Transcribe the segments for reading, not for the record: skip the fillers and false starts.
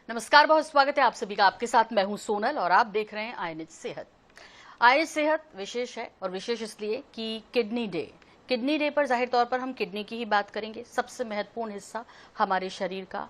नमस्कार, बहुत स्वागत है आप सभी का। आपके साथ मैं हूं सोनल और आप देख रहे हैं आईएनएच सेहत। आईएनएच सेहत विशेष है और विशेष इसलिए कि किडनी डे पर जाहिर तौर पर हम किडनी की ही बात करेंगे, सबसे महत्वपूर्ण हिस्सा हमारे शरीर का।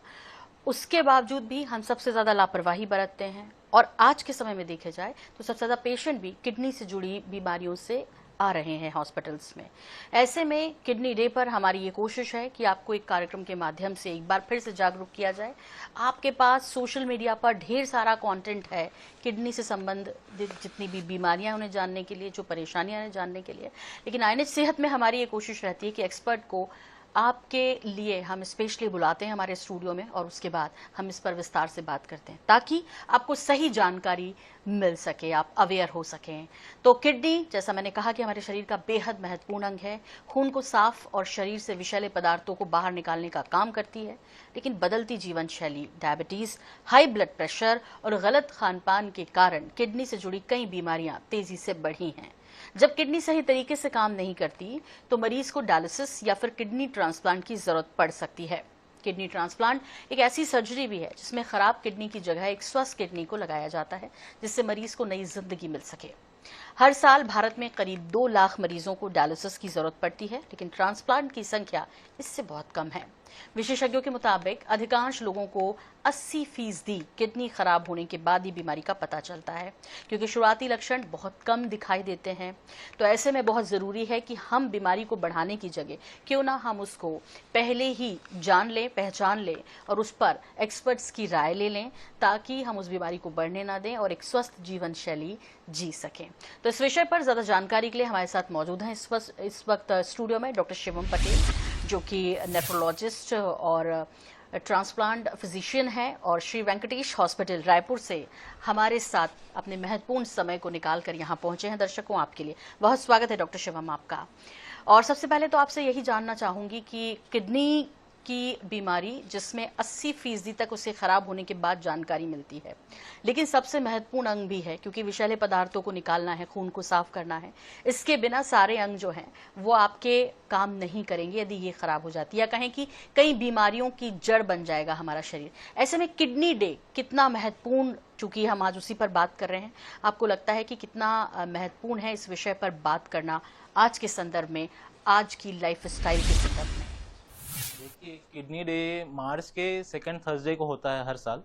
उसके बावजूद भी हम सबसे ज्यादा लापरवाही बरतते हैं और आज के समय में देखे जाए तो सबसे ज्यादा पेशेंट भी किडनी से जुड़ी बीमारियों से आ रहे हैं हॉस्पिटल्स में। ऐसे में किडनी डे पर हमारी ये कोशिश है कि आपको एक कार्यक्रम के माध्यम से एक बार फिर से जागरूक किया जाए। आपके पास सोशल मीडिया पर ढेर सारा कंटेंट है किडनी से संबंधित, जितनी भी बीमारियां उन्हें जानने के लिए, जो परेशानियां उन्हें जानने के लिए। लेकिन आईएनएच सेहत में हमारी ये कोशिश रहती है कि एक्सपर्ट को आपके लिए हम स्पेशली बुलाते हैं हमारे स्टूडियो में और उसके बाद हम इस पर विस्तार से बात करते हैं ताकि आपको सही जानकारी मिल सके, आप अवेयर हो सकें। तो किडनी, जैसा मैंने कहा, कि हमारे शरीर का बेहद महत्वपूर्ण अंग है। खून को साफ और शरीर से विषैले पदार्थों को बाहर निकालने का काम करती है। लेकिन बदलती जीवन शैली, डायबिटीज, हाई ब्लड प्रेशर और गलत खान पान के कारण किडनी से जुड़ी कई बीमारियां तेजी से बढ़ी हैं। जब किडनी सही तरीके से काम नहीं करती तो मरीज को डायलिसिस या फिर किडनी ट्रांसप्लांट की जरूरत पड़ सकती है। किडनी ट्रांसप्लांट एक ऐसी सर्जरी भी है जिसमें खराब किडनी की जगह एक स्वस्थ किडनी को लगाया जाता है, जिससे मरीज को नई जिंदगी मिल सके। हर साल भारत में करीब 2 लाख मरीजों को डायलिसिस की जरूरत पड़ती है, लेकिन ट्रांसप्लांट की संख्या इससे बहुत कम है। विशेषज्ञों के मुताबिक अधिकांश लोगों को 80% किडनी खराब होने के बाद ही बीमारी का पता चलता है, क्योंकि शुरुआती लक्षण बहुत कम दिखाई देते हैं। तो ऐसे में बहुत जरूरी है कि हम बीमारी को बढ़ाने की जगह क्यों ना हम उसको पहले ही जान लें, पहचान लें और उस पर एक्सपर्ट्स की राय ले लें, ताकि हम उस बीमारी को बढ़ने ना दें और एक स्वस्थ जीवन शैली जी सकें। तो इस विषय पर ज्यादा जानकारी के लिए हमारे साथ मौजूद हैं इस वक्त स्टूडियो में डॉक्टर शिवम पटेल, जो कि नेफ्रोलॉजिस्ट और ट्रांसप्लांट फिजिशियन है, और श्री वेंकटेश हॉस्पिटल रायपुर से हमारे साथ अपने महत्वपूर्ण समय को निकाल कर यहाँ पहुंचे हैं। दर्शकों, आपके लिए बहुत स्वागत है डॉक्टर शिवम आपका। और सबसे पहले तो आपसे यही जानना चाहूंगी कि किडनी की बीमारी, जिसमें 80% तक उसे खराब होने के बाद जानकारी मिलती है, लेकिन सबसे महत्वपूर्ण अंग भी है, क्योंकि विषैले पदार्थों को निकालना है, खून को साफ करना है। इसके बिना सारे अंग जो हैं वो आपके काम नहीं करेंगे यदि ये खराब हो जाती है, या कहें कि कई बीमारियों की जड़ बन जाएगा हमारा शरीर। ऐसे में किडनी डे कितना महत्वपूर्ण, चूंकि हम आज उसी पर बात कर रहे हैं, आपको लगता है कि कितना महत्वपूर्ण है इस विषय पर बात करना आज के संदर्भ में, आज की लाइफ स्टाइल के संदर्भ में? देखिए, किडनी डे मार्च के सेकंड थर्सडे को होता है हर साल।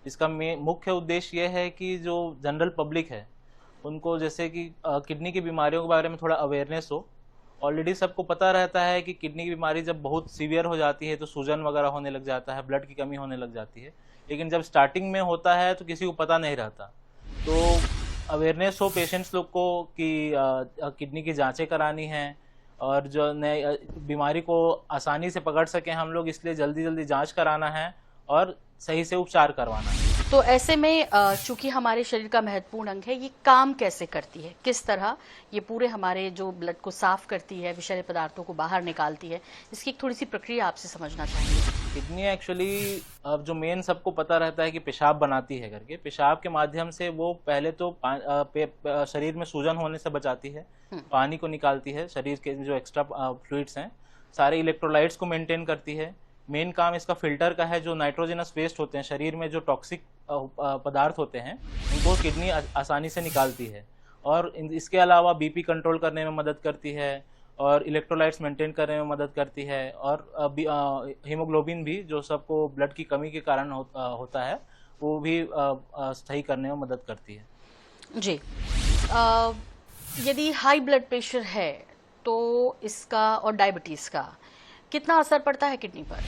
इसका मुख्य उद्देश्य यह है कि जो जनरल पब्लिक है उनको, जैसे कि किडनी की बीमारियों के बारे में थोड़ा अवेयरनेस हो। ऑलरेडी सबको पता रहता है कि किडनी की बीमारी जब बहुत सीवियर हो जाती है तो सूजन वगैरह होने लग जाता है, ब्लड की कमी होने लग जाती है। लेकिन जब स्टार्टिंग में होता है तो किसी को पता नहीं रहता। तो अवेयरनेस हो पेशेंट्स लोग को कि किडनी की जांचें करानी है और जो नए बीमारी को आसानी से पकड़ सकें हम लोग, इसलिए जल्दी जल्दी जांच कराना है और सही से उपचार करवाना है। तो ऐसे में चूंकि हमारे शरीर का महत्वपूर्ण अंग है, ये काम कैसे करती है, किस तरह ये पूरे हमारे जो ब्लड को साफ करती है, विषैले पदार्थों को बाहर निकालती है, इसकी एक थोड़ी सी प्रक्रिया आपसे समझना चाहेंगे। किडनी एक्चुअली, अब जो मेन सबको पता रहता है कि पेशाब बनाती है करके, पेशाब के माध्यम से वो पहले तो शरीर में सूजन होने से बचाती है, पानी को निकालती है, शरीर के जो एक्स्ट्रा फ्लूइड्स हैं, सारे इलेक्ट्रोलाइट्स को मेंटेन करती है। मेन काम इसका फिल्टर का है। जो नाइट्रोजनस वेस्ट होते हैं शरीर में, जो टॉक्सिक पदार्थ होते हैं, उनको किडनी आसानी से निकालती है। और इसके अलावा बीपी कंट्रोल करने में मदद करती है और इलेक्ट्रोलाइट्स मेंटेन करने में मदद करती है, और हीमोग्लोबिन भी, जो सबको ब्लड की कमी के कारण होता है, वो भी सही करने में मदद करती है। जी, यदि हाई ब्लड प्रेशर है तो इसका, और डायबिटीज का कितना असर पड़ता है किडनी पर?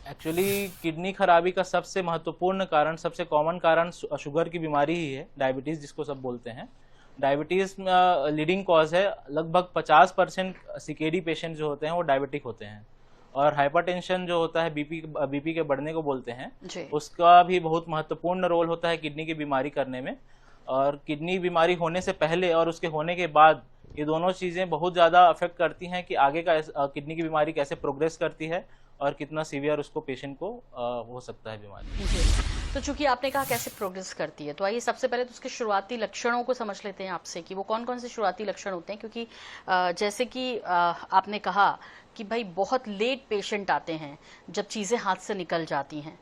एक्चुअली किडनी खराबी का सबसे महत्वपूर्ण कारण, सबसे कॉमन कारण शुगर की बीमारी ही है, डायबिटीज जिसको सब बोलते हैं। डायबिटीज लीडिंग कॉज है। लगभग 50% सीकेडी पेशेंट जो होते हैं वो डायबिटिक होते हैं। और हाइपरटेंशन जो होता है, बीपी के बढ़ने को बोलते हैं, उसका भी बहुत महत्वपूर्ण रोल होता है किडनी की बीमारी करने में। और किडनी बीमारी होने से पहले और उसके होने के बाद ये दोनों चीज़ें बहुत ज़्यादा अफेक्ट करती हैं कि आगे का किडनी की बीमारी कैसे प्रोग्रेस करती है और कितना सीवियर उसको पेशेंट को हो सकता है बीमारी। तो चूंकि आपने कहा कैसे प्रोग्रेस करती है, तो आइए सबसे पहले तो उसके शुरुआती लक्षणों को समझ लेते हैं आपसे कि वो कौन कौन से शुरुआती लक्षण होते हैं। क्योंकि जैसे कि आपने कहा कि भाई बहुत लेट पेशेंट आते हैं जब चीज़ें हाथ से निकल जाती हैं,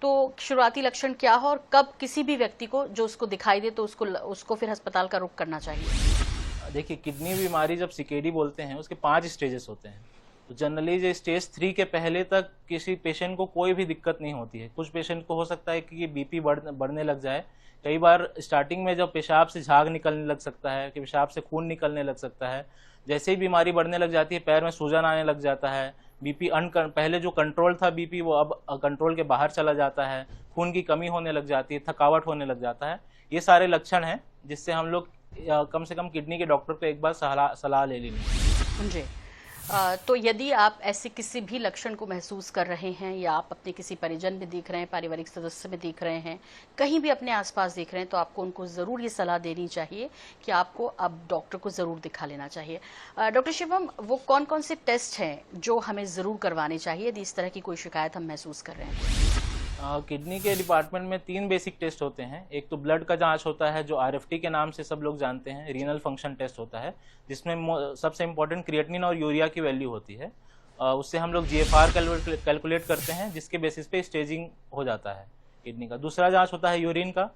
तो शुरुआती लक्षण क्या हो और कब किसी भी व्यक्ति को जो उसको दिखाई दे तो उसको फिर अस्पताल का रुख करना चाहिए? देखिए, किडनी बीमारी जब सीकेडी बोलते हैं उसके 5 स्टेजेस होते हैं। तो जनरली जो स्टेज 3 के पहले तक किसी पेशेंट को कोई भी दिक्कत नहीं होती है। कुछ पेशेंट को हो सकता है कि बीपी बढ़ने लग जाए। कई बार स्टार्टिंग में जब पेशाब से झाग निकलने लग सकता है, कि पेशाब से खून निकलने लग सकता है। जैसे ही बीमारी बढ़ने लग जाती है, पैर में सूजन आने लग जाता है, बीपी पहले जो कंट्रोल था बीपी वो अब कंट्रोल के बाहर चला जाता है, खून की कमी होने लग जाती है, थकावट होने लग जाता है। ये सारे लक्षण हैं जिससे हम लोग कम से कम किडनी के डॉक्टर को एक बार सलाह ले लेनी। जी। तो यदि आप ऐसे किसी भी लक्षण को महसूस कर रहे हैं या आप अपने किसी परिजन में देख रहे हैं, पारिवारिक सदस्य में देख रहे हैं, कहीं भी अपने आसपास देख रहे हैं, तो आपको उनको ज़रूर ये सलाह देनी चाहिए कि आपको अब डॉक्टर को ज़रूर दिखा लेना चाहिए। डॉक्टर शिवम, वो कौन कौन से टेस्ट हैं जो हमें ज़रूर करवाने चाहिए यदि इस तरह की कोई शिकायत हम महसूस कर रहे हैं? किडनी के डिपार्टमेंट में 3 बेसिक टेस्ट होते हैं। एक तो ब्लड का जांच होता है जो आरएफटी के नाम से सब लोग जानते हैं, रीनल फंक्शन टेस्ट होता है, जिसमें सबसे इम्पोर्टेंट क्रिएटिनिन और यूरिया की वैल्यू होती है। उससे हम लोग जीएफआर कैलकुलेट करते हैं, जिसके बेसिस पे स्टेजिंग हो जाता है किडनी का। दूसरा जांच होता है यूरिन का।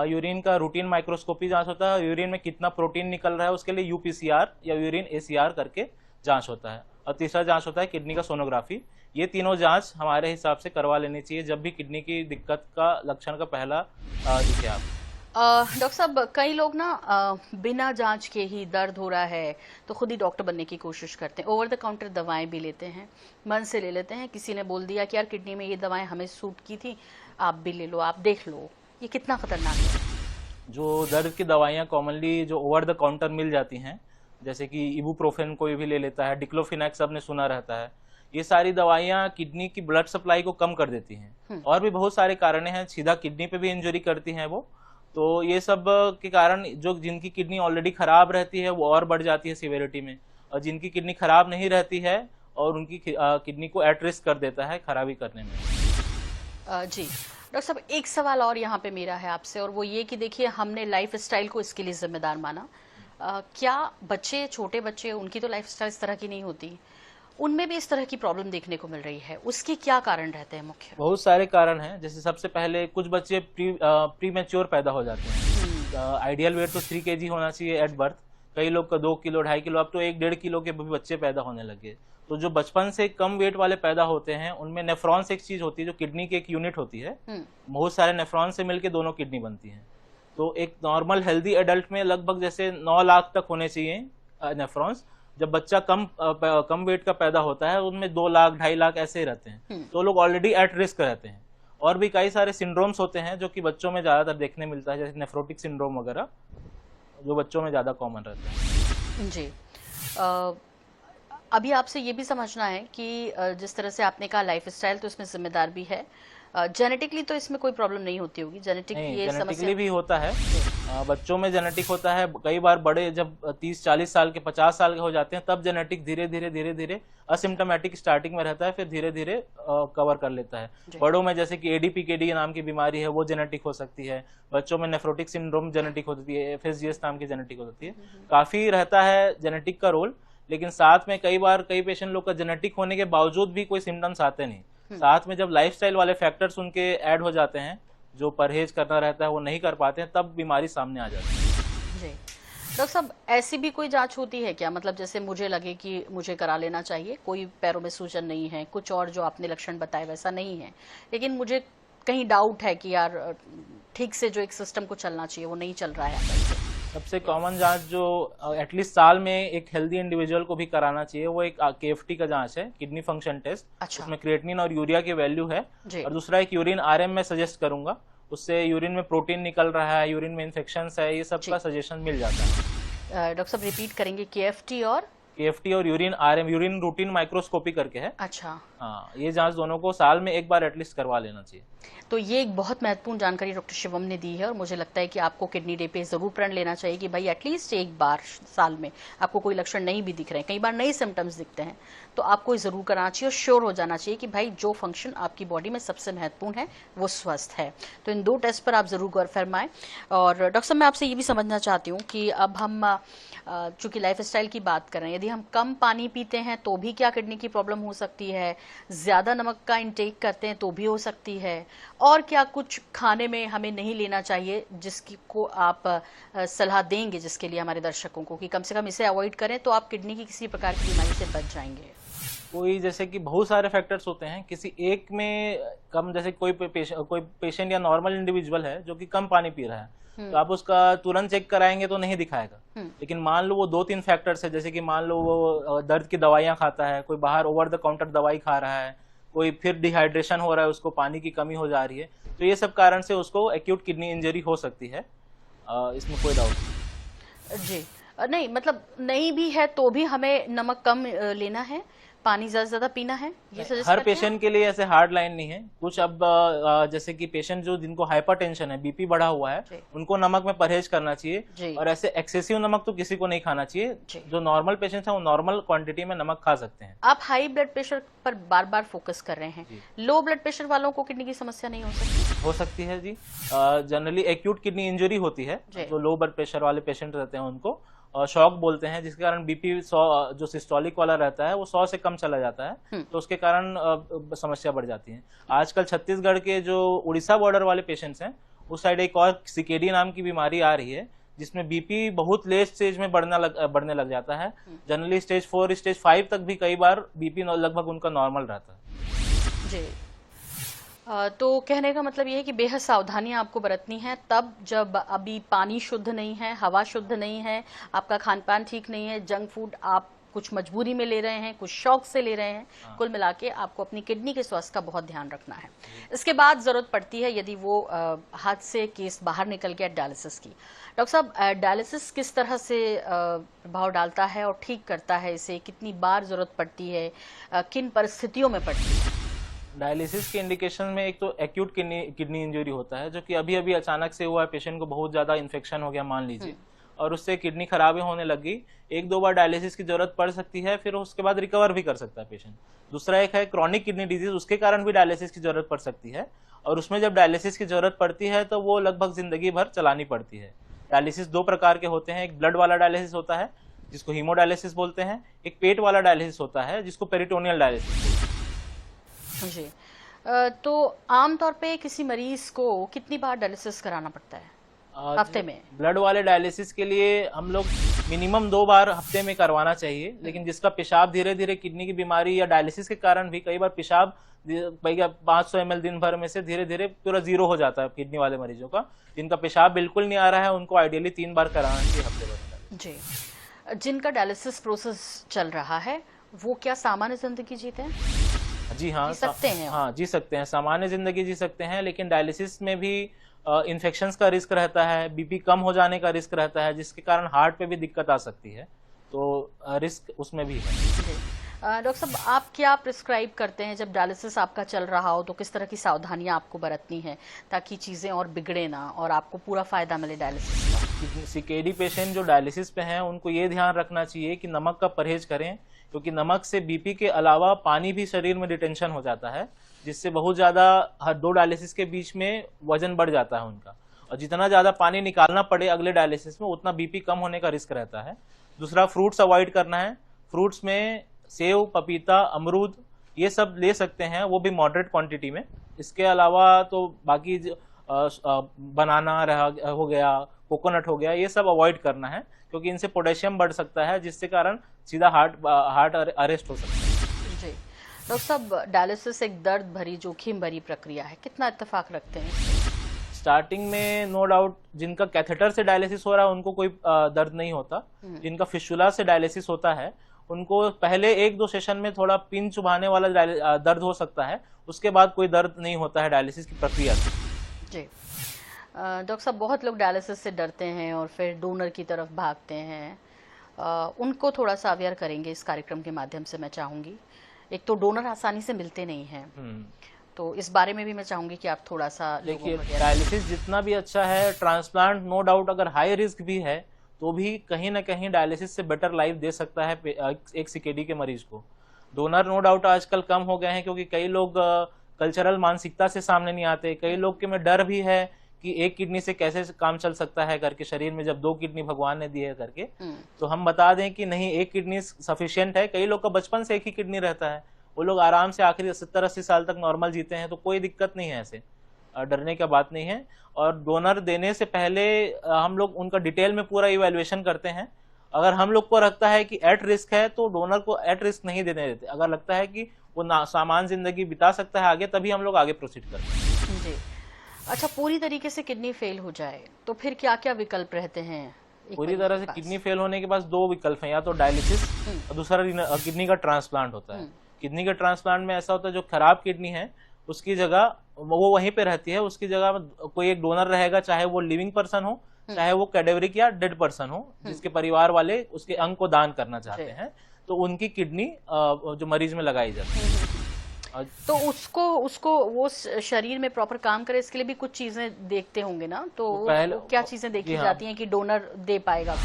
यूरिन का रूटीन माइक्रोस्कोपी जांच होता है। यूरिन में कितना प्रोटीन निकल रहा है उसके लिए यूपीसीआर या यूरिन एसीआर करके जांच होता है। और तीसरा जांच होता है किडनी का सोनोग्राफी। ये तीनों जांच हमारे हिसाब से करवा लेनी चाहिए जब भी किडनी की दिक्कत का लक्षण का पहला दिखे आप। डॉक्टर साहब, कई लोग ना बिना जांच के ही दर्द हो रहा है तो खुद ही डॉक्टर बनने की कोशिश करते हैं, ओवर द काउंटर दवाएं भी लेते हैं, मन से ले लेते हैं। किसी ने बोल दिया कि यार किडनी में ये दवाएं हमें सूट की थी, आप भी ले लो, आप देख लो। ये कितना खतरनाक है? जो दर्द की दवाइयाँ कॉमनली जो ओवर द काउंटर मिल जाती हैं, जैसे कि इबुप्रोफेन कोई भी ले लेता है, डिक्लोफिनेक सबने सुना रहता है, ये सारी दवाइयाँ किडनी की ब्लड सप्लाई को कम कर देती हैं। और भी बहुत सारे कारण हैं, सीधा किडनी पे भी इंजरी करती हैं वो। तो ये सब के कारण जो जिनकी किडनी ऑलरेडी खराब रहती है वो और बढ़ जाती है सिवियरिटी में, और जिनकी किडनी खराब नहीं रहती है और उनकी किडनी को एट रिस्क कर देता है खराबी करने में। जी डॉक्टर साहब, एक सवाल और यहाँ पे मेरा है आपसे, और वो ये कि देखिए हमने लाइफ स्टाइल को इसके लिए जिम्मेदार माना। क्या बच्चे, छोटे बच्चे, उनकी तो लाइफ स्टाइल इस तरह की नहीं होती, उनमें भी इस तरह की प्रॉब्लम देखने को मिल रही है, उसके क्या कारण रहते हैं मुख्य? बहुत सारे कारण हैं। जैसे सबसे पहले कुछ बच्चे प्री मैच्योर पैदा हो जाते हैं। आइडियल वेट तो 3 kg होना चाहिए एट बर्थ। कई लोग का 2 किलो, 2.5 किलो, अब तो 1-1.5 किलो के भी बच्चे पैदा होने लगे। तो जो बचपन से कम वेट वाले पैदा होते हैं उनमें नेफ्रॉन्स एक चीज होती है जो किडनी की एक यूनिट होती है। बहुत सारे नेफ्रॉन से मिलकर दोनों किडनी बनती है। तो एक नॉर्मल हेल्दी एडल्ट में लगभग जैसे 9 लाख तक होने चाहिए नेफ्रॉन्स। जब बच्चा कम वेट का पैदा होता है उनमें 2 लाख, 2.5 लाख ऐसे ही रहते हैं। तो लोग ऑलरेडी एट रिस्क रहते हैं। और भी कई सारे सिंड्रोम्स होते हैं जो कि बच्चों में ज्यादातर देखने मिलता है, जैसे नेफ्रोटिक सिंड्रोम वगैरह, जो बच्चों में ज्यादा कॉमन रहता है। जी। अभी आपसे ये भी समझना है कि जिस तरह से आपने कहा लाइफ स्टाइल तो इसमें जिम्मेदार भी है, जेनेटिकली तो इसमें कोई प्रॉब्लम नहीं होती होगी? जेनेटिकली भी होता है, बच्चों में जेनेटिक होता है। कई बार बड़े जब 30-40 साल के, 50 साल के हो जाते हैं तब जेनेटिक धीरे धीरे असिम्टोमेटिक स्टार्टिंग में रहता है, फिर धीरे धीरे कवर कर लेता है। बड़ों में जैसे कि एडीपीकेडी नाम की बीमारी है वो जेनेटिक हो सकती है। बच्चों में नेफ्रोटिक सिंड्रोम जेनेटिक होती है, एफएसजीएस नाम की जेनेटिक होती है। काफी रहता है जेनेटिक का रोल, लेकिन साथ में कई पेशेंट लोग का जेनेटिक होने के बावजूद भी कोई सिम्टम्स आते नहीं। साथ में जब लाइफस्टाइल वाले फैक्टर्स उनके ऐड हो जाते हैं, जो परहेज करना रहता है वो नहीं कर पाते हैं, तब बीमारी सामने आ जाती है। जी डॉक्टर साहब, ऐसी भी कोई जांच होती है क्या? मतलब जैसे मुझे लगे कि मुझे करा लेना चाहिए, कोई पैरों में सूजन नहीं है, कुछ और जो आपने लक्षण बताए वैसा नहीं है, लेकिन मुझे कहीं डाउट है कि यार ठीक से जो एक सिस्टम को चलना चाहिए वो नहीं चल रहा है। सबसे कॉमन जांच जो एटलीस्ट साल में एक हेल्दी इंडिविजुअल को भी कराना चाहिए वो एक केएफटी का जांच है, किडनी फंक्शन टेस्ट। अच्छा। उसमें क्रिएटिनिन और यूरिया की वैल्यू है। और दूसरा एक यूरिन आरएम में सजेस्ट करूंगा, उससे यूरिन में प्रोटीन निकल रहा है, यूरिन में इन्फेक्शन है, ये सब का सजेशन मिल जाता है। डॉक्टर साहब रिपीट करेंगे, केएफटी और urine RM, urine routine microscopy करके है। अच्छा। हाँ, ये जांच दोनों को साल में एक बार एटलीस्ट करवा लेना चाहिए। तो ये एक बहुत महत्वपूर्ण जानकारी डॉक्टर शिवम ने दी है, और मुझे लगता है कि आपको किडनी डे पे जरूर प्रण लेना चाहिए कि भाई एटलीस्ट एक बार साल में आपको कोई लक्षण नहीं भी दिख रहे हैं, कई बार नए सिम्टम्स दिखते हैं, तो आपको जरूर कराना चाहिए और श्योर हो जाना चाहिए कि भाई जो फंक्शन आपकी बॉडी में सबसे महत्वपूर्ण है वो स्वस्थ है। तो इन 2 टेस्ट पर आप जरूर गौर फरमाएं। और डॉक्टर साहब, मैं आपसे ये भी समझना चाहती हूँ कि अब हम चूंकि लाइफ स्टाइल की बात कर रहे हैं, यदि हम कम पानी पीते हैं तो भी क्या किडनी की प्रॉब्लम हो सकती है? ज्यादा नमक का इंटेक करते हैं तो भी हो सकती है? और क्या कुछ खाने में हमें नहीं लेना चाहिए जिसकी को आप सलाह देंगे, जिसके लिए हमारे दर्शकों को कि कम से कम इसे अवॉइड करें तो आप किडनी की किसी प्रकार की बीमारी से बच जाएंगे? कोई जैसे कि बहुत सारे फैक्टर्स होते हैं, किसी एक में कम, जैसे कोई पेशेंट या नॉर्मल इंडिविजुअल है जो कि कम पानी पी रहा है, तो आप उसका तुरंत चेक कराएंगे तो नहीं दिखाएगा। लेकिन मान लो वो 2-3 फैक्टर्स है, जैसे कि मान लो वो दर्द की दवाइयां खाता है, कोई बाहर ओवर द काउंटर दवाई खा रहा है, कोई फिर डिहाइड्रेशन हो रहा है, उसको पानी की कमी हो जा रही है, तो ये सब कारण से उसको एक्यूट किडनी इंजरी हो सकती है। इसमें कोई डाउट नहीं। जी नहीं, मतलब नहीं भी है तो भी हमें नमक कम लेना है, पानी ज्यादा पीना है, ये सजेस्ट हर करते हैं? पेशेंट के लिए ऐसे हार्ड लाइन नहीं है। कुछ अब जैसे कि पेशेंट जो जिनको हाइपरटेंशन है, बीपी बढ़ा हुआ है, उनको नमक में परहेज करना चाहिए, और ऐसे एक्सेसिव नमक तो किसी को नहीं खाना चाहिए। जो नॉर्मल पेशेंट्स हैं वो नॉर्मल क्वांटिटी में नमक खा सकते हैं। आप हाई ब्लड प्रेशर पर बार बार फोकस कर रहे हैं, लो ब्लड प्रेशर वालों को किडनी की समस्या नहीं हो सकती? हो सकती है जी। जनरली एक्यूट किडनी इंजरी होती है, जो लो ब्लड प्रेशर वाले पेशेंट रहते हैं उनको शॉक बोलते हैं, जिसके कारण बीपी 100 जो सिस्टोलिक वाला रहता है वो 100 से कम चला जाता है, तो उसके कारण समस्या बढ़ जाती है। आजकल छत्तीसगढ़ के जो उड़ीसा बॉर्डर वाले पेशेंट्स हैं, उस साइड एक और सीकेडी नाम की बीमारी आ रही है, जिसमें बीपी बहुत लेट स्टेज में बढ़ने लग जाता है। जनरली स्टेज 4 स्टेज 5 तक भी कई बार बीपी लगभग उनका नॉर्मल रहता है। जी, तो कहने का मतलब ये है कि बेहद सावधानियां आपको बरतनी है, तब जब अभी पानी शुद्ध नहीं है, हवा शुद्ध नहीं है, आपका खान पान ठीक नहीं है, जंक फूड आप कुछ मजबूरी में ले रहे हैं, कुछ शौक से ले रहे हैं, कुल मिला के आपको अपनी किडनी के स्वास्थ्य का बहुत ध्यान रखना है। इसके बाद जरूरत पड़ती है यदि वो हाथ से केस बाहर निकल गया, डायलिसिस की। डॉक्टर साहब, डायलिसिस किस तरह से प्रभाव डालता है और ठीक करता है इसे? कितनी बार जरूरत पड़ती है, किन परिस्थितियों में पड़ती है? डायलिसिस के इंडिकेशन में एक तो एक्यूट किडनी इंजरी होता है, जो कि अभी अभी अचानक से हुआ है, पेशेंट को बहुत ज्यादा इन्फेक्शन हो गया मान लीजिए, और उससे किडनी खराबी होने लगी। 1-2 बार डायलिसिस की जरूरत पड़ सकती है, फिर उसके बाद रिकवर भी कर सकता है पेशेंट। दूसरा एक है क्रॉनिक किडनी डिजीज, उसके कारण भी डायलिसिस की जरूरत पड़ सकती है, और उसमें जब डायलिसिस की जरूरत पड़ती है तो वो लगभग जिंदगी भर चलानी पड़ती है। डायलिसिस 2 प्रकार के होते हैं, एक ब्लड वाला डायलिसिस होता है जिसको हीमोडायलिसिस बोलते हैं, एक पेट वाला डायलिसिस होता है जिसको पेरिटोनियल डायलिसिस बोलते हैं। जी, तो आमतौर पे किसी मरीज को कितनी बार डायलिसिस कराना पड़ता है हफ्ते में? ब्लड वाले डायलिसिस के लिए हम लोग मिनिमम 2 बार हफ्ते में करवाना चाहिए, लेकिन जिसका पेशाब धीरे धीरे किडनी की बीमारी या डायलिसिस के कारण भी कई बार पेशाब 500 ml दिन भर में से धीरे धीरे पूरा 0 हो जाता है किडनी वाले मरीजों का। जिनका पेशाब बिल्कुल नहीं आ रहा है उनको आइडियली 3 बार कराना चाहिए हफ्ते भर। जी, जिनका डायलिसिस प्रोसेस चल रहा है वो क्या सामान्य जिंदगी जीते हैं? जी हाँ, जी सकते हैं। हाँ, जी सकते हैं, सामान्य जिंदगी जी सकते हैं, लेकिन डायलिसिस में भी इन्फेक्शंस का रिस्क रहता है, बीपी कम हो जाने का रिस्क रहता है, जिसके कारण हार्ट पे भी दिक्कत आ सकती है, तो रिस्क उसमें भी है। डॉक्टर साहब, आप क्या प्रिस्क्राइब करते हैं जब डायलिसिस आपका चल रहा हो, तो किस तरह की सावधानियां आपको बरतनी है ताकि चीजें और बिगड़े ना और आपको पूरा फायदा मिले डायलिसिस का? सीकेडी पेशेंट जो डायलिसिस पे हैं उनको ये ध्यान रखना चाहिए कि नमक का परहेज करें, क्योंकि नमक से बीपी के अलावा पानी भी शरीर में डिटेंशन हो जाता है, जिससे बहुत ज्यादा हर 2 डायलिसिस के बीच में वजन बढ़ जाता है उनका, और जितना ज्यादा पानी निकालना पड़े अगले डायलिसिस में उतना बीपी कम होने का रिस्क रहता है। दूसरा, फ्रूट्स अवॉइड करना है। फ्रूट्स में सेव, पपीता, अमरूद ये सब ले सकते हैं, वो भी मॉडरेट क्वांटिटी में। इसके अलावा तो बाकी बनाना हो गया, कोकोनट हो गया, ये सब अवॉइड करना है, क्योंकि इनसे पोटेशियम बढ़ सकता है, जिससे कारण सीधा हार्ट अरेस्ट हो सकता है। जी डॉक्टर साहब, डायलिसिस एक दर्द भरी, जोखिम भरी प्रक्रिया है, कितना इत्तेफाक रखते हैं? स्टार्टिंग में नो डाउट जिनका कैथेटर से डायलिसिस हो रहा है उनको कोई दर्द नहीं होता। जिनका फिस्टुला से डायलिसिस होता है उनको पहले 1-2 सेशन में थोड़ा पिन चुभाने वाला दर्द हो सकता है, उसके बाद कोई दर्द नहीं होता है डायलिसिस की प्रक्रिया से। जी डॉक्टर साहब, बहुत लोग डायलिसिस से डरते हैं और फिर डोनर की तरफ भागते हैं, उनको थोड़ा सा अवेयर करेंगे इस कार्यक्रम के माध्यम से, मैं चाहूंगी। एक तो डोनर आसानी से मिलते नहीं हैं, तो इस बारे में भी मैं चाहूंगी कि आप थोड़ा सा। देखिए, डायलिसिस जितना भी अच्छा है, ट्रांसप्लांट नो डाउट अगर हाई रिस्क भी है तो भी कहीं ना कहीं डायलिसिस से बेटर लाइफ दे सकता है एक सीकेडी के मरीज को। डोनर नो डाउट आजकल कम हो गए हैं, क्योंकि कई लोग कल्चरल मानसिकता से सामने नहीं आते। कई लोग के में डर भी है कि एक किडनी से कैसे काम चल सकता है करके, शरीर में जब 2 किडनी भगवान ने दी है करके। तो हम बता दें कि नहीं, एक किडनी सफिशिएंट है। कई लोग का बचपन से एक ही किडनी रहता है, वो लोग आराम से आखिरी 70-80 साल तक नॉर्मल जीते हैं, तो कोई दिक्कत नहीं है ऐसे। डरने का बात नहीं है। और डोनर देने से पहले हम लोग उनका डिटेल में पूरा इवैल्यूएशन करते हैं। अगर हम लोग को लगता है कि एट रिस्क है तो डोनर को एट रिस्क नहीं देने देते। अगर लगता है कि वो सामान जिंदगी बिता सकता है आगे, तभी हम लोग आगे प्रोसीड करते हैं। जी। अच्छा, पूरी तरीके से किडनी फेल हो जाए तो फिर क्या क्या विकल्प रहते हैं? पूरी तरह से किडनी फेल होने के बाद दो विकल्प हैं, या तो डायलिसिस और दूसरा किडनी का ट्रांसप्लांट होता है। किडनी के ट्रांसप्लांट में ऐसा होता है जो खराब किडनी है उसकी जगह वो वहीं पे रहती है, उसकी जगह कोई एक डोनर रहेगा, चाहे वो लिविंग पर्सन हो चाहे वो कैडेवरिक या डेड पर्सन हो, जिसके परिवार वाले उसके अंग को दान करना चाहते हैं, तो उनकी किडनी जो मरीज में लगाई जाती है। तो उसको वो शरीर में प्रॉपर काम करे, इसके लिए भी कुछ चीजें देखते होंगे ना, तो पहले क्या चीजें देखी जाती हैं कि डोनर दे पाएगा?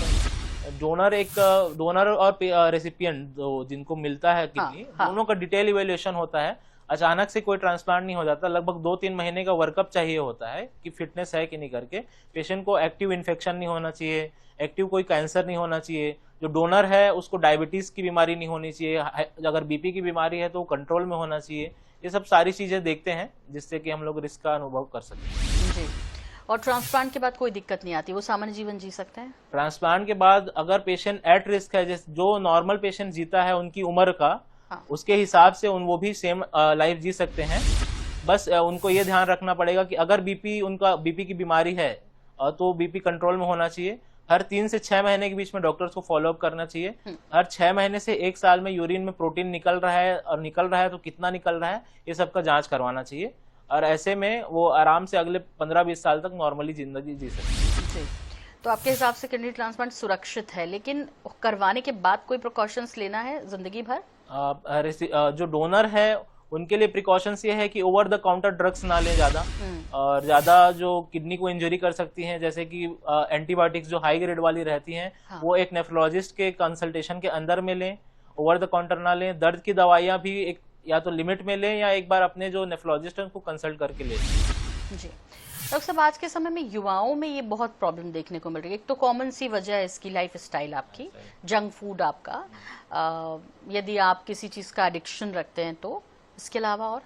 डोनर और रेसिपिएंट जिनको मिलता है किडनी, दोनों का डिटेल इवेल्युएशन होता है। अचानक से कोई ट्रांसप्लांट नहीं हो जाता, लगभग 2-3 महीने का वर्कअप चाहिए होता है कि फिटनेस है कि नहीं करके। पेशेंट को एक्टिव इन्फेक्शन नहीं होना चाहिए, एक्टिव कोई कैंसर नहीं होना चाहिए, जो डोनर है उसको डायबिटीज की बीमारी नहीं होनी चाहिए, अगर बीपी की बीमारी है तो कंट्रोल में होना चाहिए। ये सब सारी चीजें देखते हैं जिससे कि हम लोग रिस्क का अनुभव कर सकते हैं। और ट्रांसप्लांट के बाद कोई दिक्कत नहीं आती, वो सामान्य जीवन जी सकते हैं? ट्रांसप्लांट के बाद अगर पेशेंट एट रिस्क है, जैसे जो नॉर्मल पेशेंट जीता है उनकी उम्र का, उसके हिसाब से वो भी सेम लाइफ जी सकते हैं। बस उनको ये ध्यान रखना पड़ेगा कि अगर उनका बीपी की बीमारी है तो बीपी कंट्रोल में होना चाहिए। हर 3 से 6 महीने के बीच में डॉक्टर्स को फॉलोअप करना चाहिए। हर 6 महीने से 1 साल में यूरिन में प्रोटीन निकल रहा है, और निकल रहा है तो कितना निकल रहा है, ये सब का जांच करवाना चाहिए। और ऐसे में वो आराम से अगले 15-20 साल तक नॉर्मली जिंदगी जी सकते हैं। तो आपके हिसाब से किडनी ट्रांसप्लांट सुरक्षित है, लेकिन करवाने के बाद कोई प्रिकॉशंस लेना है जिंदगी भर? जो डोनर है उनके लिए प्रिकॉशंस ये है कि ओवर द काउंटर ड्रग्स ना लें ज्यादा, और ज्यादा जो किडनी को इंजरी कर सकती हैं, जैसे कि एंटीबायोटिक्स जो हाई ग्रेड वाली रहती हैं, वो एक नेफ्रोलॉजिस्ट के कंसल्टेशन के अंदर में लें, ओवर द काउंटर ना लें। दर्द की दवाइयां भी एक या तो लिमिट में लें या एक बार अपने जो नेफ्रोलॉजिस्ट हैं उनको कंसल्ट करके लें। जी डॉक्टर साहब, आज के समय में युवाओं में ये बहुत प्रॉब्लम देखने को मिल रही है। एक तो कॉमन सी वजह है इसकी लाइफ स्टाइल आपकी, जंक फूड आपका, यदि आप किसी चीज का एडिक्शन रखते हैं तो, इसके अलावा और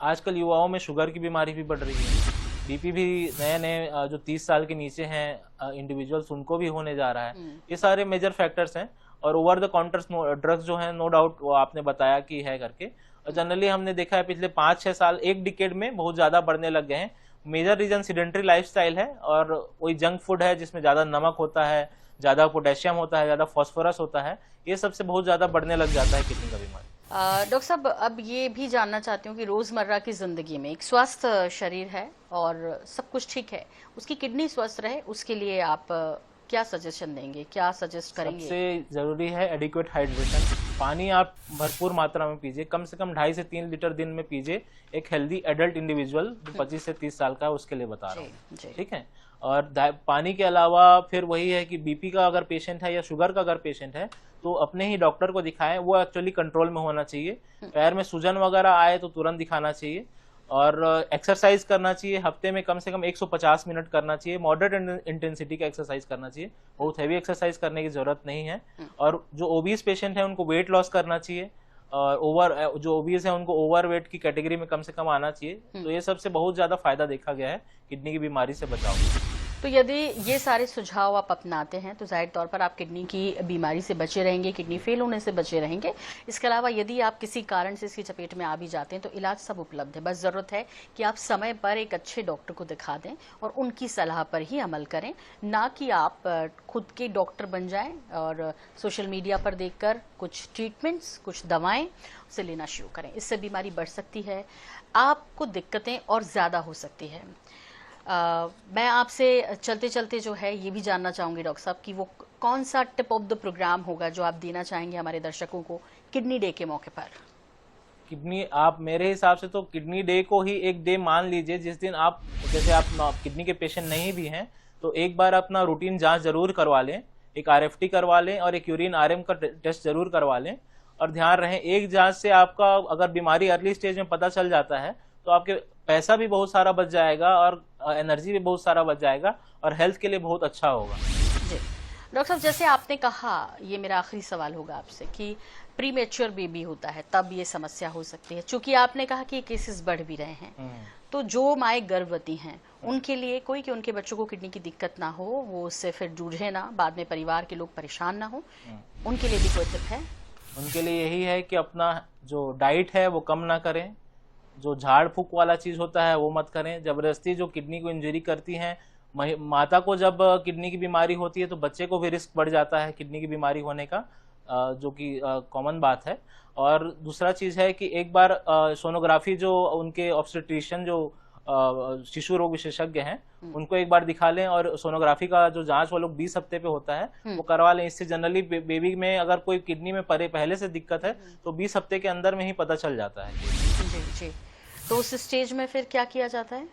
आजकल युवाओं में शुगर की बीमारी भी बढ़ रही है, बीपी भी नए जो 30 साल के नीचे हैं इंडिविजुअल्स उनको भी होने जा रहा है। ये सारे मेजर फैक्टर्स हैं। और ओवर द काउंटर्स ड्रग्स जो हैं, नो डाउट वो आपने बताया कि है करके, और जनरली हमने देखा है पिछले 5-6 साल, एक डिकेड में बहुत ज्यादा बढ़ने लग गए हैं। मेजर रीजन सिडेंट्री लाइफस्टाइल है, और वही जंक फूड है जिसमें ज्यादा नमक होता है, ज्यादा पोटेशियम होता है, ज्यादा फास्फोरस होता है, ये सबसे बहुत ज्यादा बढ़ने लग जाता है किडनी का बीमारी। डॉक्टर साहब, अब ये भी जानना चाहती हूँ कि रोजमर्रा की जिंदगी में एक स्वस्थ शरीर है और सब कुछ ठीक है, उसकी किडनी स्वस्थ रहे, उसके लिए आप क्या सजेशन देंगे, क्या सजेस्ट करेंगे? सबसे जरूरी है एडिक्वेट हाइड्रेशन। पानी आप भरपूर मात्रा में पीजिए, कम से कम 2.5 से 3 लीटर दिन में पीजिए। एक हेल्दी एडल्ट इंडिविजुअल जो 25 से 30 साल का है उसके लिए बता रहा हूँ, ठीक है। और पानी के अलावा फिर वही है कि बीपी का अगर पेशेंट है या शुगर का अगर पेशेंट है तो अपने ही डॉक्टर को दिखाएं, वो एक्चुअली कंट्रोल में होना चाहिए। पैर में सूजन वगैरह आए तो तुरंत दिखाना चाहिए। और एक्सरसाइज करना चाहिए, हफ्ते में कम से कम 150 मिनट करना चाहिए। मॉडरेट इंटेंसिटी का एक्सरसाइज करना चाहिए, बहुत हैवी एक्सरसाइज करने की जरूरत नहीं है। और जो ओबीस पेशेंट है उनको वेट लॉस करना चाहिए, और जो ओबीस है उनको ओवर वेट की कैटेगरी में कम से कम आना चाहिए। तो ये सबसे बहुत ज्यादा फायदा देखा गया है किडनी की बीमारी से बचाव। तो यदि ये सारे सुझाव आप अपनाते हैं तो जाहिर तौर पर आप किडनी की बीमारी से बचे रहेंगे, किडनी फेल होने से बचे रहेंगे। इसके अलावा यदि आप किसी कारण से इसकी चपेट में आ भी जाते हैं तो इलाज सब उपलब्ध है, बस ज़रूरत है कि आप समय पर एक अच्छे डॉक्टर को दिखा दें और उनकी सलाह पर ही अमल करें, ना कि आप खुद के डॉक्टर बन जाएं और सोशल मीडिया पर देखकर कुछ ट्रीटमेंट्स, कुछ दवाएं उसे लेना शुरू करें। इससे बीमारी बढ़ सकती है, आपको दिक्कतें और ज़्यादा हो सकती है। मैं आपसे चलते चलते जो है ये भी जानना चाहूँगी डॉक्टर साहब कि वो कौन सा टिप ऑफ द प्रोग्राम होगा जो आप देना चाहेंगे हमारे दर्शकों को किडनी डे के मौके पर? किडनी, आप मेरे हिसाब से तो किडनी डे को ही एक डे मान लीजिए जिस दिन आप, जैसे आप किडनी के पेशेंट नहीं भी हैं तो एक बार अपना रूटीन जांच जरूर करवा लें, एक RFT करवा लें और एक यूरिन RM का टेस्ट जरूर करवा लें। और ध्यान रहे, एक जांच से आपका अगर बीमारी अर्ली स्टेज में पता चल जाता है तो आपके पैसा भी बहुत सारा बच जाएगा और एनर्जी भी बहुत सारा बच जाएगा और हेल्थ के लिए बहुत अच्छा होगा। जी डॉक्टर साहब, जैसे आपने कहा, ये मेरा आखिरी सवाल होगा आपसे कि प्रीमेच्योर बेबी होता है तब ये समस्या हो सकती है। चूंकि आपने कहा कि केसेस बढ़ भी रहे हैं, तो जो माएँ गर्भवती हैं उनके लिए कोई कि उनके बच्चों को किडनी की दिक्कत ना हो, वो उससे फिर जूझे ना, बाद में परिवार के लोग परेशान ना हो, उनके लिए भी कोई टिप है? उनके लिए यही है कि अपना जो डाइट है वो कम ना करें, जो झाड़ फूक वाला चीज होता है वो मत करें। जबरदस्ती जो किडनी को इंजरी करती हैं, माता को जब किडनी की बीमारी होती है तो बच्चे को भी रिस्क बढ़ जाता है किडनी की बीमारी होने का, जो कि कॉमन बात है। और दूसरा चीज है कि एक बार सोनोग्राफी जो उनके ऑब्स्टेट्रिशियन जो शिशु रोग विशेषज्ञ हैं उनको एक बार दिखा लें, और सोनोग्राफी का जो जांच वो लोग 20 हफ्ते पे होता है वो करवा लें। इससे जनरली बेबी में अगर कोई किडनी में पहले से दिक्कत है तो 20 हफ्ते के अंदर में ही पता चल जाता है। जी जी। तो उस स्टेज में फिर क्या किया जाता है?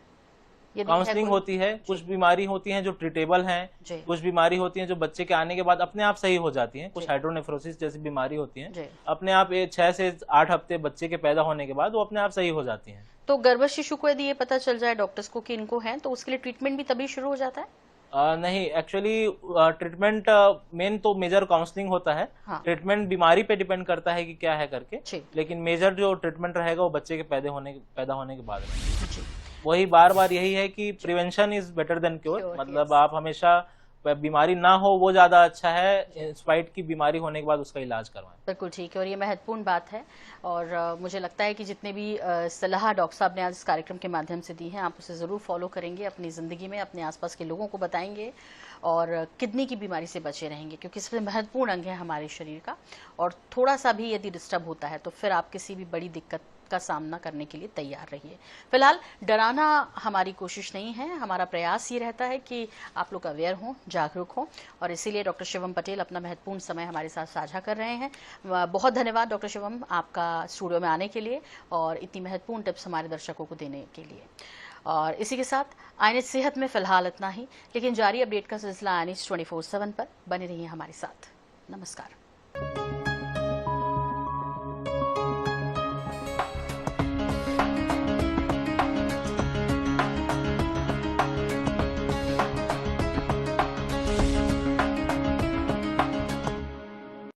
काउंसलिंग होती है। कुछ बीमारी होती हैं जो ट्रीटेबल हैं, कुछ बीमारी होती हैं जो बच्चे के आने के बाद अपने आप सही हो जाती हैं। कुछ हाइड्रोनेफ्रोसिस जैसी बीमारी होती हैं अपने आप 6 से 8 हफ्ते बच्चे के पैदा होने के बाद वो अपने आप सही हो जाती हैं। तो गर्भ शिशु को यदि ये पता चल जाए डॉक्टर्स को कि इनको है, तो उसके लिए ट्रीटमेंट भी तभी शुरू हो जाता है? नहीं, एक्चुअली ट्रीटमेंट मेन तो मेजर काउंसलिंग होता है। ट्रीटमेंट बीमारी पे डिपेंड करता है कि क्या है करके, लेकिन मेजर जो ट्रीटमेंट रहेगा वो बच्चे के पैदा होने के बाद में। वही बार बार यही है कि prevention is better than cure, मतलब आप हमेशा बीमारी ना हो वो ज्यादा अच्छा है, स्पाइट की बीमारी होने के बाद उसका इलाज करवाएं। बिल्कुल ठीक है, और ये महत्वपूर्ण बात है। और मुझे लगता है कि जितने भी सलाह डॉक्टर साहब ने आज इस कार्यक्रम के माध्यम से दी हैं, आप उसे ज़रूर फॉलो करेंगे अपनी ज़िंदगी में, अपने आसपास के लोगों को बताएंगे और किडनी की बीमारी से बचे रहेंगे, क्योंकि सबसे महत्वपूर्ण अंग है हमारे शरीर का। और थोड़ा सा भी यदि डिस्टर्ब होता है तो फिर आप किसी भी बड़ी दिक्कत का सामना करने के लिए तैयार रहिए। फिलहाल डराना हमारी कोशिश नहीं है, हमारा प्रयास ये रहता है कि आप लोग अवेयर हों, जागरूक हों, और इसीलिए डॉक्टर शिवम पटेल अपना महत्वपूर्ण समय हमारे साथ साझा कर रहे हैं। बहुत धन्यवाद डॉक्टर शिवम आपका स्टूडियो में आने के लिए और इतनी महत्वपूर्ण टिप्स हमारे दर्शकों को देने के लिए। और इसी के साथ आईएनएच सेहत में फिलहाल इतना ही, लेकिन जारी अपडेट का सिलसिला आईएनएच 24/7 पर बने रहिए हमारे साथ। नमस्कार।